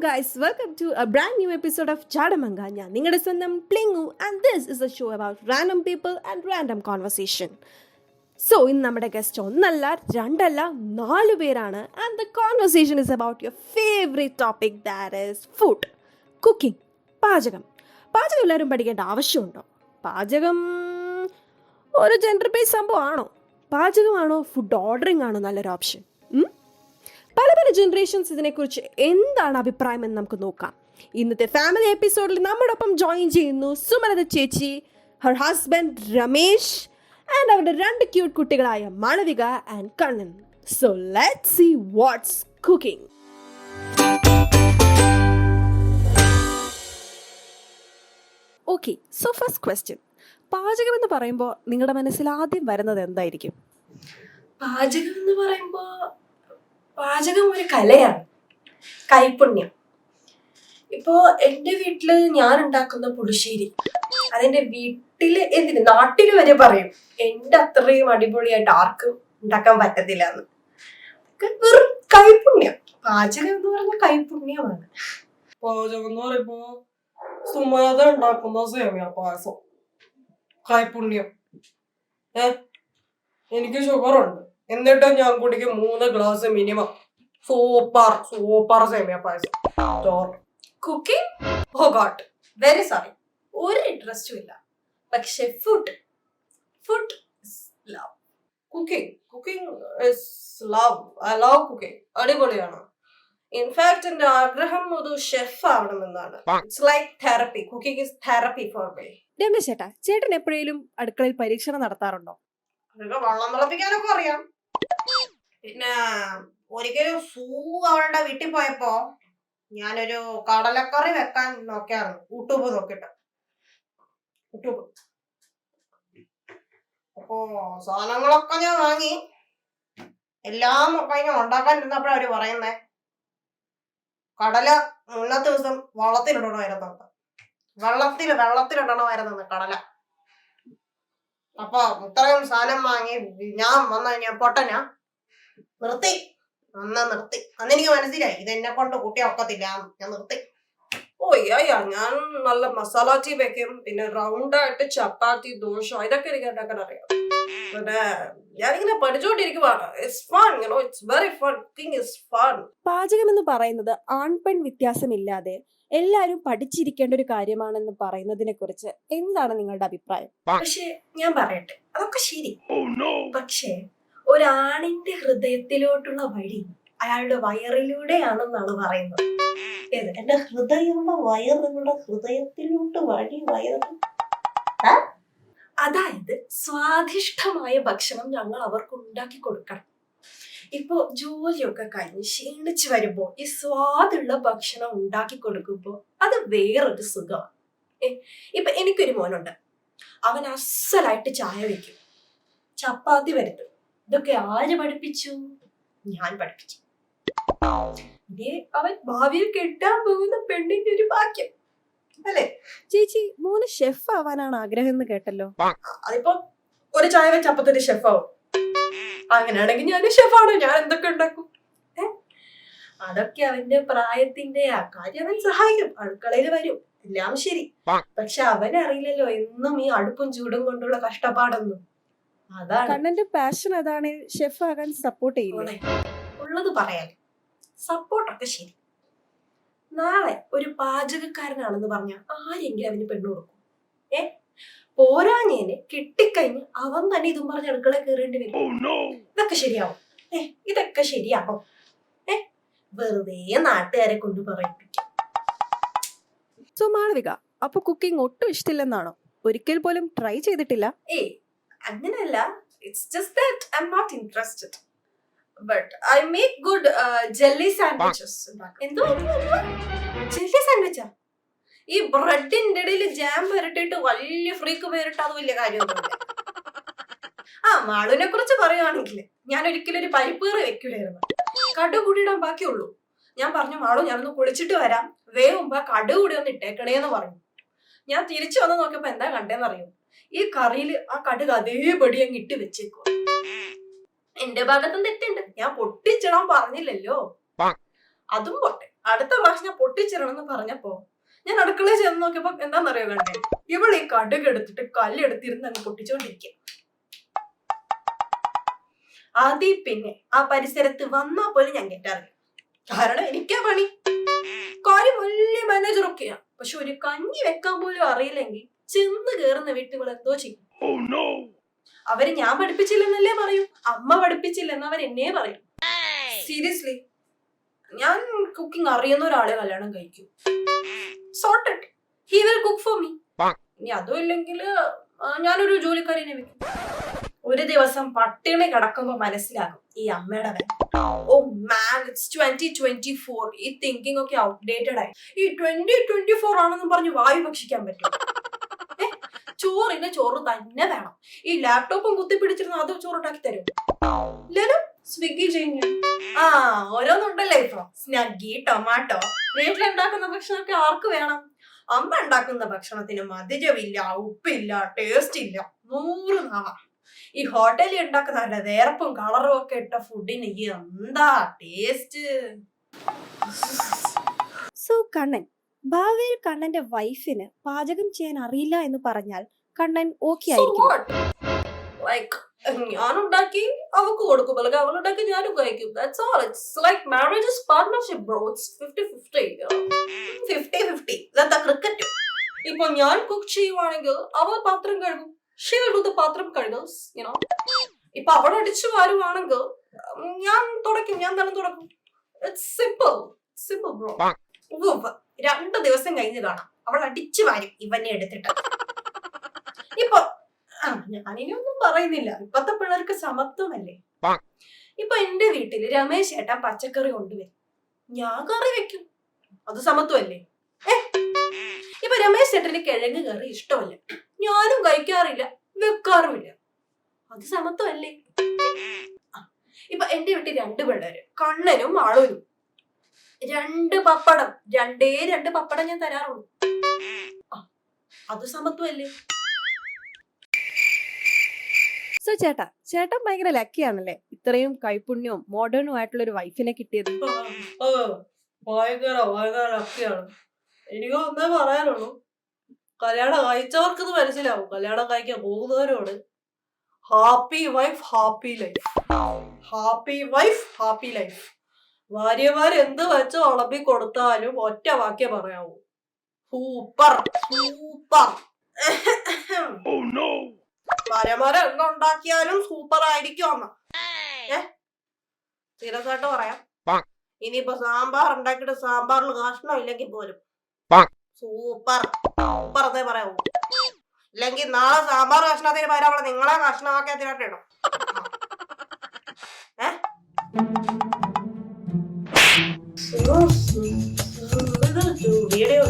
guys, welcome to a brand new episode of Chadamanganya. Ningade സ്വന്തം Plingu and this is a show about random people and random conversation. So, ഇന്ന് നമ്മുടെ guest ഒന്നല്ല രണ്ടല്ല 4 പേരാണ് and the conversation is about your favorite topic, that is food, cooking, പാചകം. പാചകം എല്ലാവരും പഠിക്കേണ്ട ആവശ്യമുണ്ടോ? പാചകം ഒരു ജെൻഡർ ബേസ് സംഭവമാണോ? പാചകമാണോ ഫുഡ് ഓർഡറിംഗ് ആണോ നല്ലൊരു ഓപ്ഷൻ? പല പല ജനറേഷൻസ് ഇതിനെക്കുറിച്ച് എന്താണ് അഭിപ്രായം എന്ന് നമുക്ക് നോക്കാം. ഇന്നത്തെ ഫാമിലി എപ്പിസോഡിൽ നമ്മോടൊപ്പം ജോയിൻ ചെയ്യുന്നു സുമലത ചേച്ചി, ഹർ ഹസ്ബൻഡ് രമേശ് ആൻഡ് അവരുടെ 2 ക്യൂട്ട് കുട്ടികളായ Malavika and Kannan. So let's see what's cooking. Okay, so first question, പാചകം എന്ന് പറയുമ്പോൾ നിങ്ങളുടെ മനസ്സിൽ ആദ്യം വരുന്നത് എന്തായിരിക്കും? പാചകം എന്ന് പറയുമ്പോൾ പാചകം ഒരു കലയാണ്, കൈപ്പുണ്യം. ഇപ്പോ എൻ്റെ വീട്ടില് ഞാൻ ഉണ്ടാക്കുന്ന പുളിശ്ശേരി അതെന്റെ വീട്ടില് എന്തിന് നാട്ടില് വരെ പറയും എന്റെ അത്രയും അടിപൊളിയായിട്ട് ആർക്കും ഉണ്ടാക്കാൻ പറ്റത്തില്ല എന്ന്. വെറും കൈപ്പുണ്യം. പാചകം എന്ന് പറഞ്ഞ കൈപ്പുണ്യമാണ്. പാചകം എന്ന് പറയുമ്പോ സുമലത ഉണ്ടാക്കുന്ന സേമിയ പായസം കൈപ്പുണ്യം. എനിക്ക് ഷുഗർ ഉണ്ട്, എന്നിട്ട് ഞാൻ കുടിക്കും 3 ഗ്ലാസ് മിനിമം. സൂപ്പർ സേമിയ പായസം. Cooking, oh God, very sorry, ഒരു ഇൻട്രസ്റ്റും ഇല്ല. പക്ഷെ food is love. Cooking is love. I love cooking. അടിപൊളിയാണ്. ഇൻഫാക്ട് എന്റെ ആഗ്രഹം ഒരു ഷെഫ് ആവണമെന്നാണ്. It's like therapy. Cooking is therapy for me. Ramesh ചേട്ടാ, ചേട്ടൻ എപ്പോഴേലും അടുക്കളയിൽ പരീക്ഷണം നടത്താറുണ്ടോ? അതൊക്കെ വെള്ളം തിളപ്പിക്കാനൊക്കെ അറിയാം. പിന്നെ ഒരിക്കലും അവളുടെ വീട്ടിൽ പോയപ്പോ ഞാനൊരു കടലക്കറി വെക്കാൻ നോക്കിയായിരുന്നു, യൂട്യൂബ് നോക്കിട്ട്. അപ്പോ സാധനങ്ങളൊക്കെ ഞാൻ വാങ്ങി എല്ലാം കഴിഞ്ഞ് ഉണ്ടാക്കാൻ ഇരുന്നപ്പോഴാണ് അവര് പറയുന്നേ കടല മുന്നത്തെ ദിവസം വെള്ളത്തിലിടണമായിരുന്നു. വെള്ളത്തിലിടണമായിരുന്നു കടല. അപ്പൊ ഇത്രയും സാധനം വാങ്ങി ഞാൻ വന്ന പൊട്ടനാ നിർത്തി. അന്നെനിക്ക് മനസ്സിലായി ഇതെന്നെ കൊണ്ട് കൂട്ടിയാ ഒക്കത്തില്ല. ഞാൻ നിർത്തി. ഞാൻ നല്ല മസാല ടീ വെക്കും, പിന്നെ റൗണ്ടായിട്ട് ചപ്പാത്തി, ദോശ, ഇതൊക്കെ എനിക്ക് ഉണ്ടാക്കാൻ അറിയാം. പിന്നെ ഞാനിങ്ങനെ പഠിച്ചോണ്ടിരിക്കുവാണ്. It's fun, it's very fun. Cooking is fun. പാചകം എന്ന് പറയുന്നത് ആൺപെൺ വ്യത്യാസമില്ലാതെ എല്ലാരും പഠിച്ചിരിക്കേണ്ട ഒരു കാര്യമാണെന്ന് പറയുന്നതിനെ കുറിച്ച് എന്താണ് നിങ്ങളുടെ അഭിപ്രായം? പക്ഷെ ഞാൻ പറയട്ടെ, അതൊക്കെ ശരി. പക്ഷേ ഒരാണിന്റെ ഹൃദയത്തിലോട്ടുള്ള വഴി അയാളുടെ വയറിലൂടെയാണെന്നാണ് പറയുന്നത്. എന്റെ ഹൃദയമുള്ള വയറുകളുടെ ഹൃദയത്തിലോട്ട് വഴി വയറ്. അതായത് സ്വാദിഷ്ടമായ ഭക്ഷണം ഞങ്ങൾ അവർക്ക് ഉണ്ടാക്കി കൊടുക്കണം. ഇപ്പൊ ജോലിയൊക്കെ കഴിഞ്ഞ് ക്ഷീണിച്ച് വരുമ്പോ ഈ സ്വാദുള്ള ഭക്ഷണം ഉണ്ടാക്കി കൊടുക്കുമ്പോ അത് വേറൊരു സുഖമാണ്. ഇപ്പൊ എനിക്കൊരു മോനുണ്ട്, അവൻ അസലായിട്ട് ചായ വെക്കും, ചപ്പാത്തി വരുത്തും. ഇതൊക്കെ ആര് പഠിപ്പിച്ചു? ഞാൻ പഠിപ്പിച്ചു. അവൻ ഭാവിയിൽ കെട്ടാൻ പോകുന്ന പെണ്ണിന്റെ ഒരു ഭാഗ്യം അല്ലേ? ചേച്ചി, മോന് ഷെഫ് ആവാനാണ് ആഗ്രഹം എന്ന് കേട്ടല്ലോ. അതിപ്പോ ഒരു ചായ വെച്ച് അപ്പത്തൊരു ഷെഫ് ആവും. അങ്ങനെയാണെങ്കിൽ ഞാൻ ഷെഫാണ്. ഞാൻ എന്തൊക്കെ ഉണ്ടാക്കും? അതൊക്കെ അവന്റെ പ്രായത്തിന്റെ ആ കാര്യം അവൻ സഹായിക്കും, അടുക്കളയിൽ വരും, എല്ലാം ശരി. പക്ഷെ അവനറിയില്ലല്ലോ എന്നും ഈ അടുപ്പും ചൂടും കൊണ്ടുള്ള കഷ്ടപ്പാടൊന്നും. അതാണ് കണ്ണന്റെ പാഷൻ. അതാണ് ഷെഫ് ആകാൻ സപ്പോർട്ട് ചെയ്യുന്നത്. ഉള്ളത് പറയാല് സപ്പോർട്ടൊക്കെ ശരി. നാളെ ഒരു പാചകക്കാരനാണെന്ന് പറഞ്ഞാൽ ആരെങ്കിലും അവന് പെണ്ണു കൊടുക്കും? പോരാഞ്ഞേനെ കെട്ടിക്കഴിഞ്ഞ് അവൻ തന്നെ ഇതും പറഞ്ഞ് അടുക്കള കയറേണ്ടി വരും. ഇതൊക്കെ ശരിയാവും? ഇതൊക്കെ ശരിയാവും? വെറുതെ നാട്ടുകാരെ കൊണ്ട് പറയിപ്പിക്കും. സോ മാളവിക, അപ്പൊ കുക്കിംഗ് ഒട്ടും ഇഷ്ടമില്ലെന്നാണോ? ഒരിക്കൽ പോലും ട്രൈ ചെയ്തിട്ടില്ല? അങ്ങനെയല്ല. It's just that I am not interested. But I make good jelly sandwiches. എന്തോ ജെല്ലി സാൻഡ്വിച്ചാ? ഈ ബ്രെഡിന്റെ ഇടയിൽ ജാം വരട്ടിട്ട് വലിയ ഫ്രീക്ക് പേരിട്ട് അത് വലിയ കാര്യമൊന്നുമില്ല. മാളുവിനെ കുറിച്ച് പറയുവാണെങ്കിൽ ഞാൻ ഒരിക്കലും ഒരു പരിപ്പ് കറി വെക്കൂലായിരുന്നു. കടുകൂടി ഇടാൻ ബാക്കിയുള്ളൂ. ഞാൻ പറഞ്ഞു, മാളു ഞാനൊന്ന് കുളിച്ചിട്ട് വരാം, വേവുമ്പോ കടുകൂടി ഒന്ന് ഇട്ടേക്കണേന്ന് പറഞ്ഞു. ഞാൻ തിരിച്ചു വന്ന് നോക്കിയപ്പോ എന്താ കണ്ടേന്ന് അറിയും? ഈ കറിയില് ആ കടുക് അതേപടി അങ്ങ് ഇട്ട് വെച്ചേക്കോ. എന്റെ ഭാഗത്തും തെറ്റുണ്ട്, ഞാൻ പൊട്ടിച്ചിടാൻ പറഞ്ഞില്ലല്ലോ. അതും പോട്ടെ, അടുത്ത പ്രാവശ്യം ഞാൻ പൊട്ടിച്ചിരണമെന്ന് പറഞ്ഞപ്പോ ഞാൻ അടുക്കളയിൽ ചെന്ന് നോക്കിയപ്പോ എന്താണെന്നറിയോ കണ്ടേ, ഇവൾ ഈ കടുക് എടുത്തിട്ട് കല്ലെടുത്തിരുന്ന് അങ്ങ് പൊട്ടിച്ചോണ്ടിരിക്കുക. ആദ്യം പിന്നെ ആ പരിസരത്ത് വന്നാ പോലും ഞാൻ കേട്ടാറില്ല. കാരണം എനിക്കാ പണി. കാര്യം വലിയ മാനേജറൊക്കെയാ. പക്ഷെ ഒരു കഞ്ഞി വെക്കാൻ പോലും അറിയില്ലെങ്കിൽ ചെന്ന് കേറുന്ന വീട്ടുകൾ എന്തോ ചെയ്യും. അവര് ഞാൻ പഠിപ്പിച്ചില്ലെന്നല്ലേ പറയൂ, അമ്മ പഠിപ്പിച്ചില്ലെന്ന് അവർ എന്നെ പറയും. സീരിയസ്ലി, ഞാൻ കുക്കിംഗ് അറിയുന്ന ഒരാളെ കല്യാണം കഴിക്കും. Sorted, he will cook for me. ഇനി അതും ഇല്ലെങ്കിൽ ഞാനൊരു ജോലിക്കാരിനെ വെക്കും. ഒരു ദിവസം പട്ടിണി കിടക്കുമ്പോ മനസ്സിലാകും ഈ അമ്മയുടെ വില. ഓ മാൻ, ഇറ്റ്സ് 2024. ഈ തിങ്കിങ് ഒക്കെ ഔട്ട്ഡേറ്റഡ് ആയി. ഈ 2024 ആണെന്നും പറഞ്ഞ് വായു ഭക്ഷിക്കാൻ പറ്റും? ചോറിന് ചോറ് തന്നെ വേണം. ഈ ലാപ്ടോപ്പും കുത്തിപ്പിടിച്ചിരുന്ന അത് ചോറുണ്ടാക്കി തരും. ഇല്ലല്ലോ, സ്വിഗ്ഗി ചെയ്യുന്നു. ഓരോന്നുണ്ടല്ലോ ഇപ്പൊ, സ്നഗ്ഗി, ടൊമാറ്റോ. വീട്ടിലുണ്ടാക്കുന്ന ഭക്ഷണമൊക്കെ ആർക്ക് വേണം? അമ്മ ഉണ്ടാക്കുന്ന ഭക്ഷണത്തിന് മധുരമില്ല, ഉപ്പില്ല, ടേസ്റ്റ് ഇല്ല, 100 നാവ. ഈ ഹോട്ടലിൽ ഉണ്ടാക്കുന്ന വേർപ്പും കളറും ഒക്കെ ഇട്ട ഫുഡിന് എന്താ ടേസ്റ്റ്. സോ കണ്ണൻ, ഭാവിയിൽ കണ്ണന്റെ വൈഫിന് പാചകം ചെയ്യാൻ അറിയില്ല എന്ന് പറഞ്ഞാൽ കണ്ണൻ ഓക്കെ ആയിരിക്കും? ലൈക്ക് ഞാൻ ഉണ്ടാക്കി അവക്ക് കൊടുക്കും, അല്ലെങ്കിൽ അവൾ ഉണ്ടാക്കി ഞാനും കഴിക്കും. That's all. It's like marriage is partnership, bro. It's 50-50. 50-50. ഇതെന്താ ക്രിക്കറ്റ്? ഇപ്പൊ ഞാൻ കുക്ക് ചെയ്യുവാണെങ്കിൽ അവൾ പാത്രം കഴുകും. She will do the പാത്രം കഴുകൽസ്, you know. ഇപ്പൊ അവൾ അടിച്ചു വാരുവാണെങ്കിൽ ഞാൻ തുടയ്ക്കും, ഞാൻ തന്നെ തുടക്കും. It's simple, bro. 2 ദിവസം കഴിഞ്ഞ് കാണാം അവൾ അടിച്ചു വാരും ഇവനെ എടുത്തിട്ട്. ഇപ്പൊ ഞാനിനൊന്നും പറയുന്നില്ല, ഇപ്പത്തെ പിള്ളേർക്ക് സമത്വമല്ലേ. ഇപ്പൊ എന്റെ വീട്ടില് രമേശ് ചേട്ടൻ പച്ചക്കറി കൊണ്ടുവരും, ഞാൻ കറി വെക്കും, അത് സമത്വമല്ലേ? ഇപ്പൊ രമേശ് ചേട്ടന് കിഴങ്ങ് കറി ഇഷ്ടമല്ല, ഞാനും കഴിക്കാറില്ല, വെക്കാറുമില്ല, അത് സമത്വമല്ലേ? ഇപ്പൊ എന്റെ വീട്ടിൽ 2 പിള്ളേര്, കണ്ണനും ആളൂരും. 2 പപ്പടം, 2 പപ്പടം ഞാൻ തരാറുള്ളൂ, അത് സമത്വമല്ലേ? സോ ചേട്ടൻ ഭയങ്കര ലക്കിയാണല്ലേ, ഇത്രയും കൈപുണ്യവും മോഡേണും ആയിട്ടുള്ള ഒരു വൈഫിനെ കിട്ടിയത്. ഭയങ്കര ലക്കിയാണ്. എനിക്ക് ഒന്നേ പറയാനുള്ളൂ, കല്യാണം കഴിച്ചവർക്ക് ഇത് മനസ്സിലാവും, കല്യാണം കഴിക്കാൻ പോകുന്നവരോട് happy wife happy life. Happy wife happy life. ഭാര്യമാര് എന്ത് വെച്ച് ഉളമ്പി കൊടുത്താലും ഒറ്റ വാക്യം പറയാവൂ, സൂപ്പർ സൂപ്പർ. ഭാര്യമാരെ എന്തുണ്ടാക്കിയാലും സൂപ്പർ ആയിരിക്കും അമ്മ. സീരിയസ് ആയിട്ട് പറയാം, ഇനിയിപ്പോ സാമ്പാർ ഉണ്ടാക്കിയിട്ട് സാമ്പാറിൽ കഷ്ണം ഇല്ലെങ്കിൽ പോലും സൂപ്പർ സൂപ്പർ എന്നേ പറയാവൂ. ഇല്ലെങ്കിൽ നാളെ സാമ്പാർ കഷ്ണത്തിന് പകരം അവളെ നിങ്ങളെ കഷ്ണമാക്കിയതിനായിട്ട് ഇടും. വീഡിയോ